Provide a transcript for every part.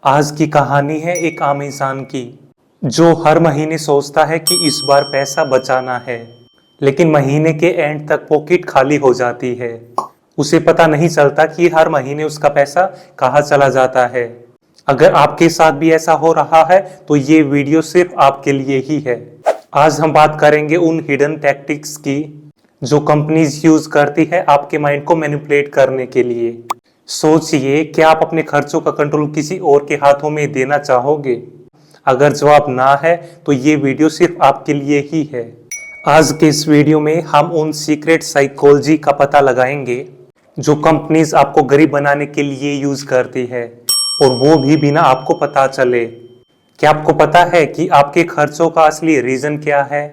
आज की कहानी है एक आम इंसान की जो हर महीने सोचता है कि इस बार पैसा बचाना है, लेकिन महीने के एंड तक पॉकेट खाली हो जाती है। उसे पता नहीं चलता कि हर महीने उसका पैसा कहाँ चला जाता है। अगर आपके साथ भी ऐसा हो रहा है तो ये वीडियो सिर्फ आपके लिए ही है। आज हम बात करेंगे उन हिडन टैक्टिक्स की जो कंपनीज यूज करती है आपके माइंड को मैनिपुलेट करने के लिए। सोचिए, क्या आप अपने खर्चों का कंट्रोल किसी और के हाथों में देना चाहोगे? अगर जवाब ना है तो ये वीडियो सिर्फ आपके लिए ही है। आज के इस वीडियो में हम उन सीक्रेट साइकोलॉजी का पता लगाएंगे जो कंपनीज आपको गरीब बनाने के लिए यूज करती है, और वो भी बिना आपको पता चले। क्या आपको पता है कि आपके खर्चों का असली रीजन क्या है?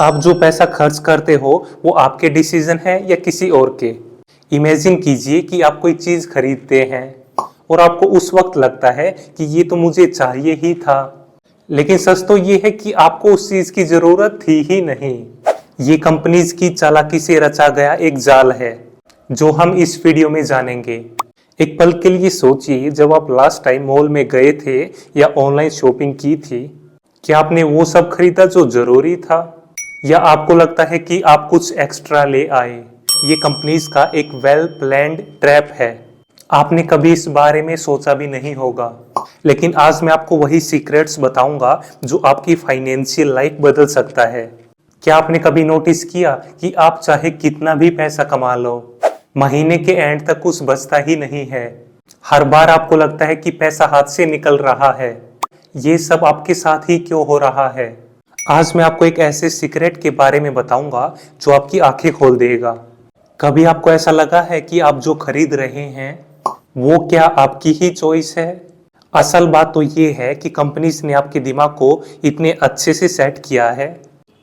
आप जो पैसा खर्च करते हो वो आपके डिसीजन है या किसी और के? इमेजिन कीजिए कि आप कोई चीज खरीदते हैं और आपको उस वक्त लगता है कि ये तो मुझे चाहिए ही था, लेकिन सच तो ये है कि आपको उस चीज की जरूरत थी ही नहीं। ये कंपनीज की चालाकी से रचा गया एक जाल है जो हम इस वीडियो में जानेंगे। एक पल के लिए सोचिए, जब आप लास्ट टाइम मॉल में गए थे या ऑनलाइन शॉपिंग की थी, क्या आपने वो सब खरीदा जो जरूरी था, या आपको लगता है कि आप कुछ एक्स्ट्रा ले आए? ये कंपनीज का एक वेल प्लान्ड ट्रैप है। आपने कभी इस बारे में सोचा भी नहीं होगा, लेकिन आज मैं आपको वही सीक्रेट्स बताऊंगा जो आपकी फाइनेंशियल लाइफ बदल सकता है। क्या आपने कभी नोटिस किया कि आप चाहे कितना भी पैसा कमा लो, महीने के एंड तक कुछ बचता ही नहीं है। हर बार आपको लगता है कि पैसा हाथ से निकल रहा है। ये सब आपके साथ ही क्यों हो रहा है? आज मैं आपको एक ऐसे सीक्रेट के बारे में बताऊंगा जो आपकी आंखें खोल देगा। कभी आपको ऐसा लगा है कि आप जो खरीद रहे हैं वो क्या आपकी ही चॉइस है? असल बात तो ये है कि कंपनीज ने आपके दिमाग को इतने अच्छे से सेट किया है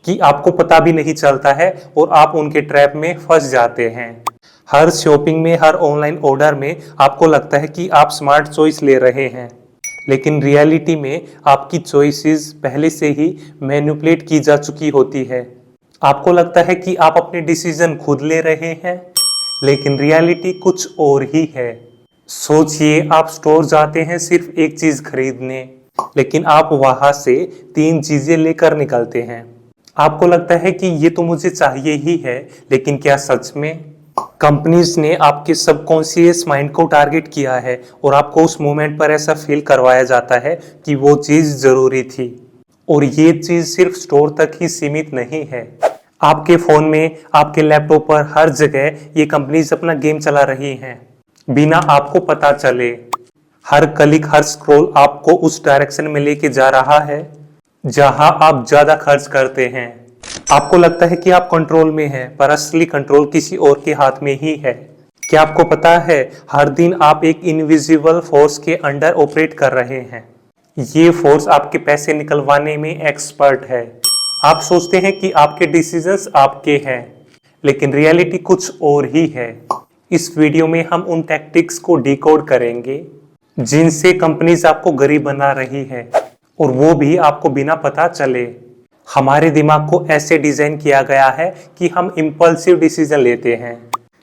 कि आपको पता भी नहीं चलता है और आप उनके ट्रैप में फंस जाते हैं। हर शॉपिंग में, हर ऑनलाइन ऑर्डर में आपको लगता है कि आप स्मार्ट चॉइस ले रहे हैं, लेकिन रियलिटी में आपकी चॉइसेस पहले से ही मैनिपुलेट की जा चुकी होती है। आपको लगता है कि आप अपने डिसीजन खुद ले रहे हैं, लेकिन रियलिटी कुछ और ही है। सोचिए, आप स्टोर जाते हैं सिर्फ एक चीज खरीदने, लेकिन आप वहां से 3 चीजें लेकर निकलते हैं। आपको लगता है कि ये तो मुझे चाहिए ही है, लेकिन क्या सच में? कंपनीज ने आपके सबकॉन्शियस माइंड को टारगेट किया है और आपको उस मोमेंट पर ऐसा फील करवाया जाता है कि वो चीज जरूरी थी। और ये चीज सिर्फ स्टोर तक ही सीमित नहीं है। आपके फोन में, आपके लैपटॉप पर, हर जगह ये कंपनीज अपना गेम चला रही हैं बिना आपको पता चले। हर क्लिक, हर स्क्रॉल आपको उस डायरेक्शन में लेके जा रहा है जहां आप ज्यादा खर्च करते हैं। आपको लगता है कि आप कंट्रोल में हैं, पर असली कंट्रोल किसी और के हाथ में ही है। क्या आपको पता है, हर दिन आप एक इनविजिबल फोर्स के अंडर ऑपरेट कर रहे हैं। ये फोर्स आपके पैसे निकलवाने में एक्सपर्ट है। आप सोचते हैं कि आपके डिसीजंस आपके हैं, लेकिन रियलिटी कुछ और ही है। इस वीडियो में हम उन टैक्टिक्स को डिकोड करेंगे जिनसे कंपनीज आपको गरीब बना रही है, और वो भी आपको बिना पता चले। हमारे दिमाग को ऐसे डिजाइन किया गया है कि हम इम्पल्सिव डिसीजन लेते हैं।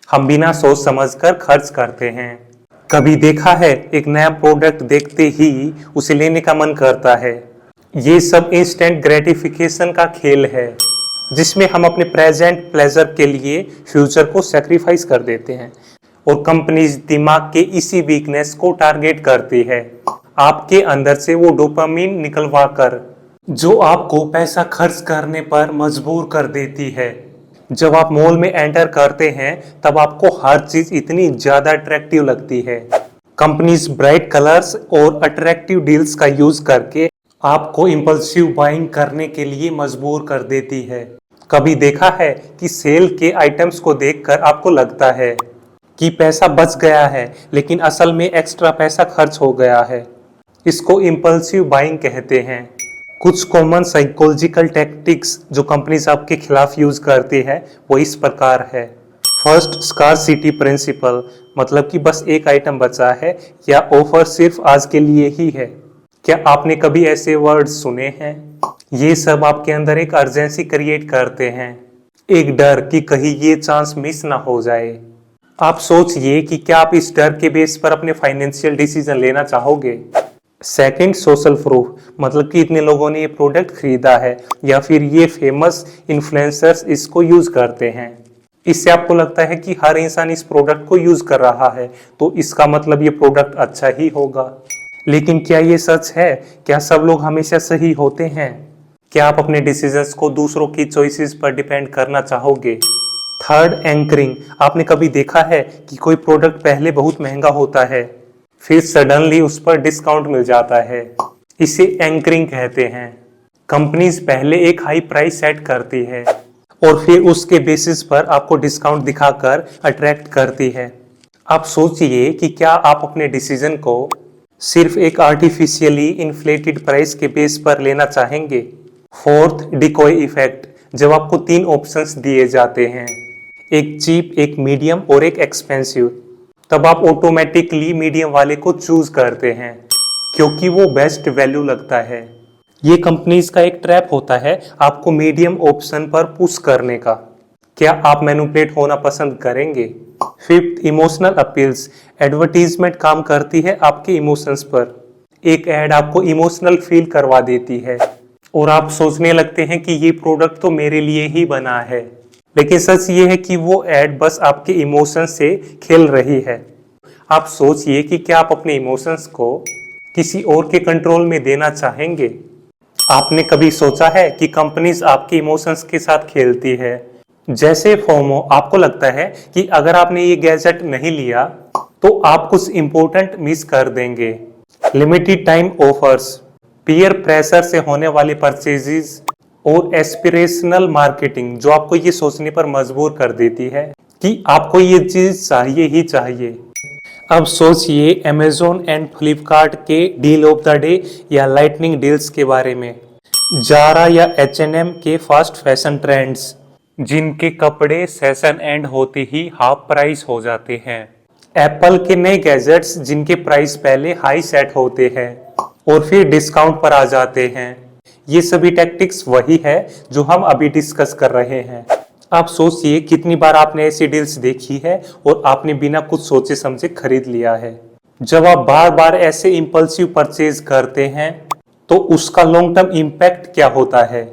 हम बिना सोच समझकर खर्च करते हैं। कभी देखा है, एक नया प्रोडक्ट देखते ही उसे लेने का मन करता है। ये सब इंस्टेंट ग्रेटिफिकेशन का खेल है, जिसमें हम अपने प्रेजेंट प्लेजर के लिए फ्यूचर को सैक्रिफाइस कर देते हैं, और कंपनीज दिमाग के इसी वीकनेस को टारगेट करती है, आपके अंदर से वो डोपामिन निकलवा कर, जो आपको पैसा खर्च करने पर मजबूर कर देती है। जब आप मॉल में एंटर करते हैं तब आपको हर चीज इतनी ज्यादा अट्रैक्टिव लगती है। कंपनीज ब्राइट कलर्स और अट्रैक्टिव डील्स का यूज करके आपको इम्पल्सिव बाइंग करने के लिए मजबूर कर देती है। कभी देखा है कि सेल के आइटम्स को देखकर आपको लगता है कि पैसा बच गया है, लेकिन असल में एक्स्ट्रा पैसा खर्च हो गया है। इसको इम्पल्सिव बाइंग कहते हैं। कुछ कॉमन साइकोलॉजिकल टैक्टिक्स जो कंपनीज आपके खिलाफ यूज करती है वो इस प्रकार है। फर्स्ट, स्कार्सिटी प्रिंसिपल, मतलब कि बस एक आइटम बचा है या ऑफर सिर्फ आज के लिए ही है। क्या आपने कभी ऐसे वर्ड्स सुने हैं? ये सब आपके अंदर एक अर्जेंसी क्रिएट करते हैं, एक डर कि कहीं ये चांस मिस ना हो जाए। आप सोचिए कि क्या आप इस डर के बेस पर अपने फाइनेंशियल डिसीजन लेना चाहोगे? सेकंड, सोशल प्रूफ, मतलब कि इतने लोगों ने ये प्रोडक्ट खरीदा है या फिर ये फेमस इन्फ्लुएंसर्स इसको यूज करते हैं। इससे आपको लगता है कि हर इंसान इस प्रोडक्ट को यूज कर रहा है तो इसका मतलब ये प्रोडक्ट अच्छा ही होगा। लेकिन क्या ये सच है? क्या सब लोग हमेशा सही होते हैं? क्या आप अपने डिसीजंस को दूसरों की चॉइसेस पर डिपेंड करना चाहोगे? थर्ड, एंकरिंग, आपने कभी देखा है कि कोई प्रोडक्ट पहले बहुत महंगा होता है फिर सडनली उस पर डिस्काउंट मिल जाता है? इसे एंकरिंग कहते हैं। कंपनीज पहले एक हाई प्राइस सेट करती है और फिर उसके बेसिस पर आपको डिस्काउंट दिखाकर अट्रैक्ट करती है। आप सोचिए कि क्या आप अपने डिसीजन को सिर्फ एक आर्टिफिशियली इन्फ्लेटेड प्राइस के बेस पर लेना चाहेंगे? फोर्थ, डिकॉय इफेक्ट, जब आपको 3 ऑप्शंस दिए जाते हैं, एक चीप, एक मीडियम और एक एक्सपेंसिव, तब आप ऑटोमेटिकली मीडियम वाले को चूज करते हैं क्योंकि वो बेस्ट वैल्यू लगता है। ये कंपनीज का एक ट्रैप होता है आपको मीडियम ऑप्शन पर पुश करने का। क्या आप मैनिपुलेट होना पसंद करेंगे? फिफ्थ, इमोशनल अपील्स, एडवर्टीजमेंट काम करती है आपके इमोशंस पर। एक ऐड आपको इमोशनल फील करवा देती है और आप सोचने लगते हैं कि ये प्रोडक्ट तो मेरे लिए ही बना है। लेकिन सच ये है कि वो ऐड बस आपके इमोशंस से खेल रही है। आप सोचिए कि क्या आप अपने इमोशंस को किसी और के कंट्रोल में देना चाहेंगे? आपने कभी सोचा है कि कंपनीज आपके इमोशंस के साथ खेलती है? जैसे फोमो, आपको लगता है कि अगर आपने ये गैजेट नहीं लिया तो आप कुछ इंपॉर्टेंट मिस कर देंगे। Limited time offers, peer pressure से होने वाले परचेजेस और एस्पिरेशनल मार्केटिंग जो आपको ये सोचने पर मजबूर कर देती है कि आपको ये चीज चाहिए ही चाहिए। अब सोचिए अमेजोन एंड फ्लिपकार्ट के डील ऑफ द डे या लाइटनिंग डील्स के बारे में। जारा या H&M के फास्ट फैशन ट्रेंड्स, जिनके कपड़े सेशन एंड होते ही हाफ प्राइस हो जाते हैं। एप्पल के नए गैजेट्स जिनके प्राइस पहले हाई सेट होते हैं और फिर डिस्काउंट पर आ जाते हैं। ये सभी टैक्टिक्स वही है जो हम अभी डिस्कस कर रहे हैं। आप सोचिए कितनी बार आपने ऐसी डील्स देखी है और आपने बिना कुछ सोचे समझे खरीद लिया है। जब आप बार बार ऐसे इंपल्सिव परचेज करते हैं तो उसका लॉन्ग टर्म इम्पैक्ट क्या होता है?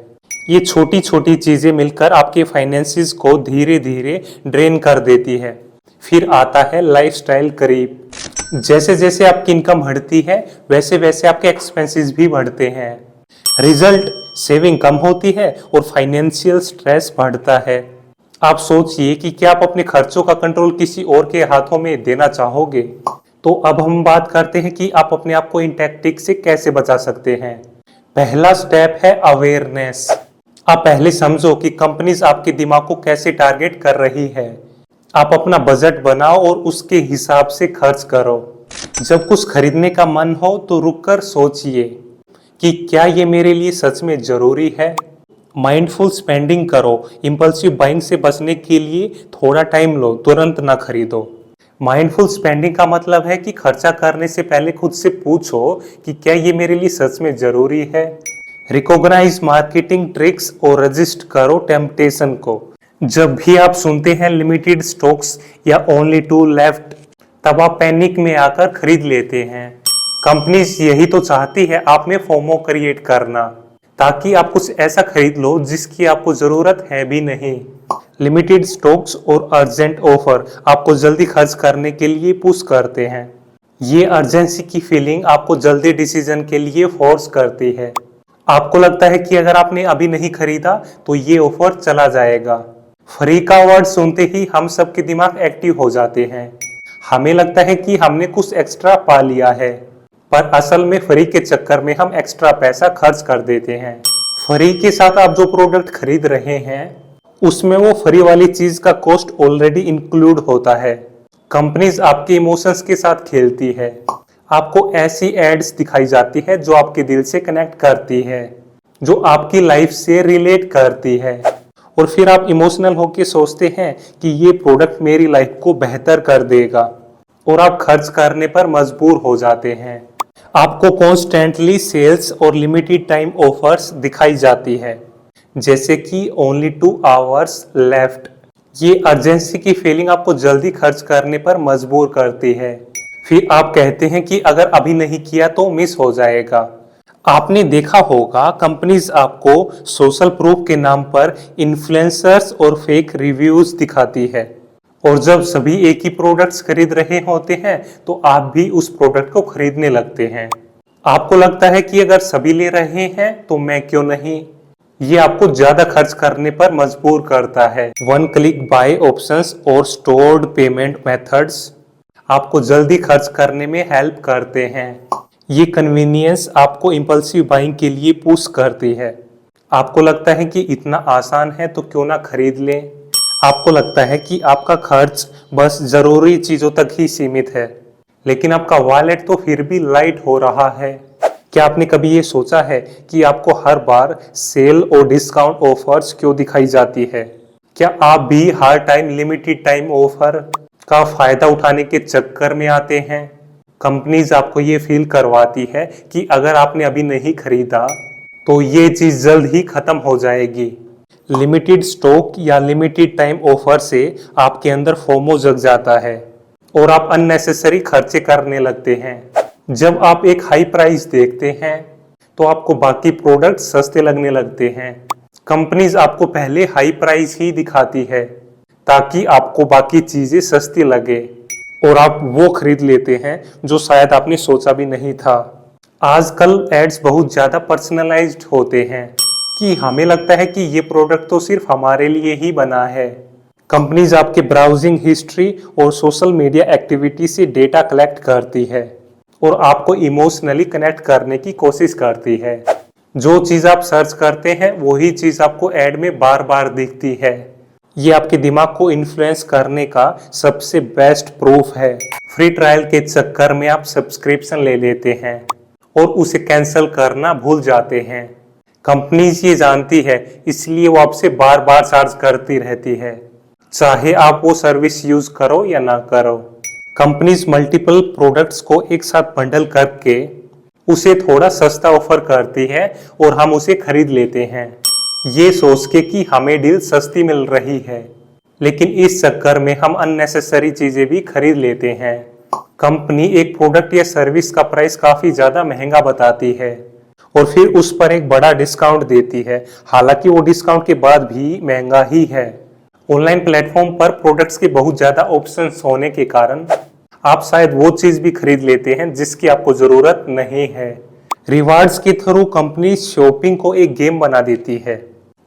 ये छोटी छोटी चीजें मिलकर आपके फाइनेंसिस को धीरे धीरे ड्रेन कर देती है। फिर आता है लाइफस्टाइल क्रीप। जैसे जैसे आपकी इनकम बढ़ती है वैसे वैसे आपके एक्सपेंसेस भी बढ़ते हैं। रिजल्ट, सेविंग कम होती है और फाइनेंशियल स्ट्रेस बढ़ता है। आप सोचिए कि क्या आप अपने खर्चों का कंट्रोल किसी और के हाथों में देना चाहोगे? तो अब हम बात करते हैं कि आप अपने आप को इन टैक्टिक से कैसे बचा सकते हैं। पहला स्टेप है अवेयरनेस। आप पहले समझो कि कंपनीज आपके दिमाग को कैसे टारगेट कर रही है। आप अपना बजट बनाओ और उसके हिसाब से खर्च करो। जब कुछ खरीदने का मन हो तो रुककर सोचिए कि क्या ये मेरे लिए सच में जरूरी है। माइंडफुल स्पेंडिंग करो। इंपल्सिव बाइंग से बचने के लिए थोड़ा टाइम लो, तुरंत ना खरीदो। माइंडफुल स्पेंडिंग का मतलब है कि खर्चा करने से पहले खुद से पूछो कि क्या ये मेरे लिए सच में जरूरी है। रिकॉग्नाइज मार्केटिंग ट्रिक्स और रजिस्ट करो टेम्पटेशन को। जब भी आप सुनते हैं लिमिटेड स्टॉक्स या ओनली 2 लेफ्ट, तब आप पैनिक में आकर खरीद लेते हैं। कंपनीज यही तो चाहती है आप में फोमो क्रिएट करना, ताकि आप कुछ ऐसा खरीद लो जिसकी आपको जरूरत है भी नहीं। लिमिटेड स्टॉक्स और अर्जेंट ऑफर आपको जल्दी खर्च करने के लिए पुश करते हैं। ये अर्जेंसी की फीलिंग आपको जल्दी डिसीजन के लिए फोर्स करती है। आपको लगता है कि अगर आपने अभी नहीं खरीदा तो ये ऑफर चला जाएगा। फ्री का वर्ड सुनते ही हम सबके दिमाग एक्टिव हो जाते हैं। हमें लगता है कि हमने कुछ एक्स्ट्रा पा लिया है, पर असल में फ्री के चक्कर में हम एक्स्ट्रा पैसा खर्च कर देते हैं। फ्री के साथ आप जो प्रोडक्ट खरीद रहे हैं उसमें वो फ्री वाली चीज का कॉस्ट ऑलरेडी इंक्लूड होता है। कंपनीज आपके इमोशंस के साथ खेलती है। आपको ऐसी एड्स दिखाई जाती है जो आपके दिल से कनेक्ट करती है, जो आपकी लाइफ से रिलेट करती है, और फिर आप इमोशनल होके सोचते हैं कि ये प्रोडक्ट मेरी लाइफ को बेहतर कर देगा और आप खर्च करने पर मजबूर हो जाते हैं। आपको कॉन्स्टेंटली सेल्स और लिमिटेड टाइम ऑफर्स दिखाई जाती है, जैसे कि ओनली 2 आवर्स लेफ्ट। ये अर्जेंसी की फीलिंग आपको जल्दी खर्च करने पर मजबूर करती है। फिर आप कहते हैं कि अगर अभी नहीं किया तो मिस हो जाएगा। आपने देखा होगा कंपनीज आपको सोशल प्रूफ के नाम पर इन्फ्लुएंसर्स और फेक रिव्यूज दिखाती है, और जब सभी एक ही प्रोडक्ट्स खरीद रहे होते हैं तो आप भी उस प्रोडक्ट को खरीदने लगते हैं। आपको लगता है कि अगर सभी ले रहे हैं तो मैं क्यों नहीं। ये आपको ज्यादा खर्च करने पर मजबूर करता है। वन क्लिक बाय ऑप्शंस और स्टोर्ड पेमेंट मेथड्स आपको जल्दी खर्च करने में हेल्प करते हैं। ये कन्वीनियंस आपको इम्पल्सिव बाइंग के लिए पुश करती है। आपको लगता है कि इतना आसान है तो क्यों ना खरीद लें। आपको लगता है कि आपका खर्च बस जरूरी चीजों तक ही सीमित है, लेकिन आपका वॉलेट तो फिर भी लाइट हो रहा है। क्या आपने कभी ये सोचा है कि आपको हर बार सेल और डिस्काउंट ऑफर्स क्यों दिखाई जाती है? क्या आप भी हर टाइम लिमिटेड टाइम ऑफर का फायदा उठाने के चक्कर में आते हैं? कंपनीज आपको ये फील करवाती है कि अगर आपने अभी नहीं खरीदा तो ये चीज जल्द ही खत्म हो जाएगी। लिमिटेड स्टॉक या लिमिटेड टाइम ऑफर से आपके अंदर फोमो जग जाता है और आप अननेसेसरी खर्चे करने लगते हैं। जब आप एक हाई प्राइस देखते हैं तो आपको बाकी प्रोडक्ट सस्ते लगने लगते हैं। कंपनीज आपको पहले हाई प्राइस ही दिखाती है ताकि आपको बाकी चीजें सस्ती लगे और आप वो खरीद लेते हैं जो शायद आपने सोचा भी नहीं था। आजकल एड्स बहुत ज्यादा पर्सनलाइज्ड होते हैं कि हमें लगता है कि ये प्रोडक्ट तो सिर्फ हमारे लिए ही बना है। कंपनीज आपके ब्राउजिंग हिस्ट्री और सोशल मीडिया एक्टिविटी से डेटा कलेक्ट करती है और आपको इमोशनली कनेक्ट करने की कोशिश करती है। जो चीज आप सर्च करते हैं वही चीज आपको ऐड में बार बार दिखती है। ये आपके दिमाग को इन्फ्लुएंस करने का सबसे बेस्ट प्रूफ है। फ्री ट्रायल के चक्कर में आप सब्सक्रिप्शन ले लेते हैं और उसे कैंसिल करना भूल जाते हैं। कंपनीज ये जानती है, इसलिए वो आपसे बार बार चार्ज करती रहती है, चाहे आप वो सर्विस यूज करो या ना करो। कंपनीज मल्टीपल प्रोडक्ट्स को एक साथ बंडल करके उसे थोड़ा सस्ता ऑफर करती है और हम उसे खरीद लेते हैं, ये सोच के कि हमें डील सस्ती मिल रही है। लेकिन इस चक्कर में हम अननेसेसरी चीजें भी खरीद लेते हैं। कंपनी एक प्रोडक्ट या सर्विस का प्राइस काफी ज्यादा महंगा बताती है और फिर उस पर एक बड़ा डिस्काउंट देती है, हालांकि वो डिस्काउंट के बाद भी महंगा ही है। ऑनलाइन प्लेटफॉर्म पर प्रोडक्ट्स के बहुत ज्यादा ऑप्शंस होने के कारण आप शायद वो चीज भी खरीद लेते हैं जिसकी आपको जरूरत नहीं है। रिवार्ड्स के थ्रू कंपनी शॉपिंग को एक गेम बना देती है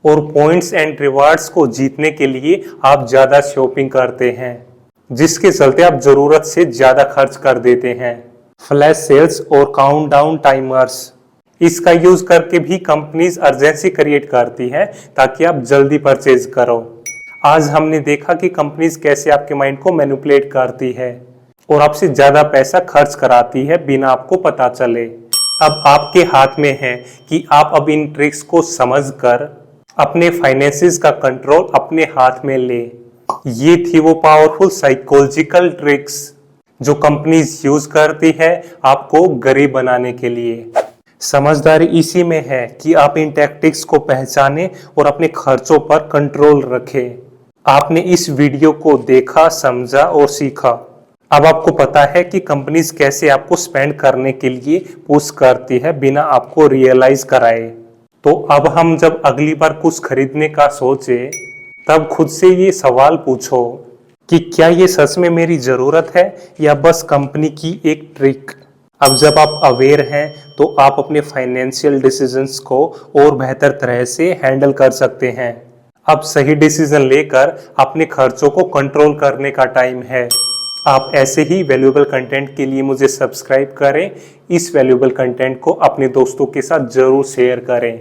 और पॉइंट्स एंड रिवार्ड्स को जीतने के लिए आप ज्यादा शॉपिंग करते हैं, जिसके चलते आप जरूरत से ज्यादा खर्च कर देते हैं। फ्लैश सेल्स और काउंटडाउन टाइमर्स, इसका यूज करके भी कंपनीज अर्जेंसी क्रिएट करती है ताकि आप जल्दी परचेज करो। आज हमने देखा कि कंपनीज कैसे आपके माइंड को मैनिपुलेट करती है और आपसे ज्यादा पैसा खर्च कराती है बिना आपको पता चले। अब आपके हाथ में है कि आप अब इन ट्रिक्स को समझकर अपने फाइनेंसेस का कंट्रोल अपने हाथ में ले। ये थी वो पावरफुल साइकोलॉजिकल ट्रिक्स जो कंपनीज यूज करती है आपको गरीब बनाने के लिए। समझदारी इसी में है कि आप इन टैक्टिक्स को पहचाने और अपने खर्चों पर कंट्रोल रखें। आपने इस वीडियो को देखा, समझा और सीखा। अब आपको पता है कि कंपनीज कैसे आपको स्पेंड करने के लिए पुश करती है बिना आपको रियलाइज कराए। तो अब हम जब अगली बार कुछ खरीदने का सोचे तब खुद से ये सवाल पूछो कि क्या ये सच में मेरी जरूरत है या बस कंपनी की एक ट्रिक। अब जब आप अवेयर हैं तो आप अपने फाइनेंशियल डिसीजंस को और बेहतर तरह से हैंडल कर सकते हैं। अब सही डिसीजन लेकर अपने खर्चों को कंट्रोल करने का टाइम है। आप ऐसे ही वैल्यूएबल कंटेंट के लिए मुझे सब्सक्राइब करें। इस वैल्यूएबल कंटेंट को अपने दोस्तों के साथ जरूर शेयर करें।